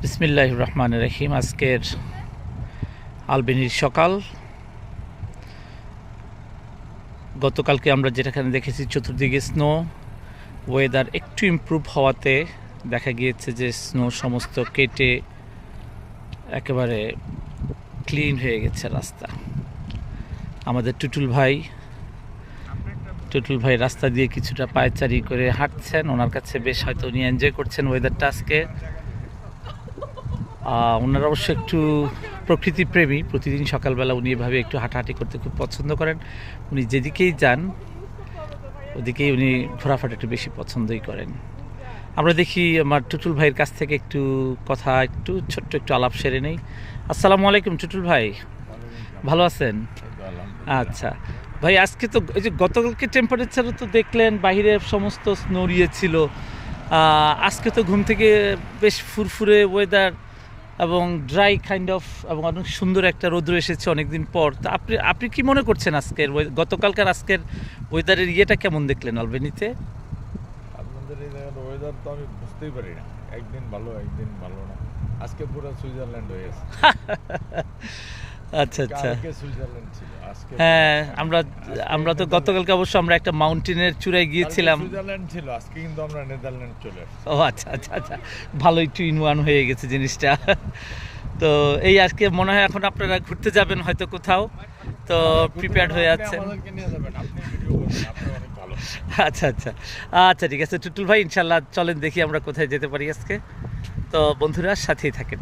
বিসমিল্লাহির রহমানির রহিম। আজকের আলবেনির সকাল। গতকালকে আমরা যেখানে দেখেছি চতুর্দিকে স্নো, ওয়েদার একটু ইমপ্রুভ হওয়াতে দেখা গিয়েছে যে স্নো সমস্ত কেটে একেবারে ক্লিন হয়ে গেছে রাস্তা। আমাদের টুটুল ভাই রাস্তা দিয়ে কিছুটা পায়চারি করে হাঁটছেন। ওনার কাছে বেশ হয়তো উনি এনজয় করছেন ওয়েদারটা আজকে। ওনারা অবশ্য একটু প্রকৃতিপ্রেমী, প্রতিদিন সকালবেলা উনি এভাবে একটু হাঁটাহাঁটি করতে খুব পছন্দ করেন। উনি যেদিকেই যান ওদিকেই উনি ঘোরাফাটা একটু বেশি পছন্দই করেন। আমরা দেখি আমার টুটুল ভাইয়ের কাছ থেকে একটু কথা, ছোট্ট একটু আলাপ সেরে নেই। আসসালামু আলাইকুম টুটুল ভাই, ভালো আছেন? আচ্ছা ভাই, আজকে তো এই যে গতকালকে টেম্পারেচারও তো দেখলেন, বাইরে সমস্ত স্নো ছিল। আজকে তো ঘুম থেকে বেশ ফুরফুরে ওয়েদার এবং ড্রাই কাইন্ড অফ, এবং অনেক সুন্দর একটা রৌদ্র এসেছে অনেকদিন পর। তা আপনি কি মনে করছেন আজকের গতকালকার আজকের ওয়েদারের ইয়েটা কেমন দেখলেন আলবেনিতে? আপনাদের এই জায়গার ওয়েদার তো আমি বুঝতেই পারি না, একদিন ভালো একদিন ভালো না। আজকে পুরো সুইজারল্যান্ড হয়ে গেছে। আচ্ছা আচ্ছা, কালকে সুইজারল্যান্ড ছিল, আজকে হ্যাঁ আমরা তো গতকালকে অবশ্য আমরা একটা মাউন্টেনের চূড়ায় গিয়েছিলাম। সুইজারল্যান্ড ছিল, আজকে কিন্তু আমরা নেদারল্যান্ড চলে আসছি। ও আচ্ছা আচ্ছা আচ্ছা, ভালোই টু ইন ওয়ান হয়ে গেছে জিনিসটা। তো এই আজকে মনে হয় এখন আপনারা ঘুরতে যাবেন হয়তো কোথাও, তো প্রিপেয়ার্ড হয়ে আছেন। আমাদেরকে নিয়ে যাবেন, আপনি ভিডিও করবেন, আপনি অনেক ভালো। আচ্ছা আচ্ছা আচ্ছা, ঠিক আছে টুটুল ভাই, ইনশাল্লাহ চলেন দেখি আমরা কোথায় যেতে পারি আজকে। তো বন্ধুরা সাথেই থাকেন।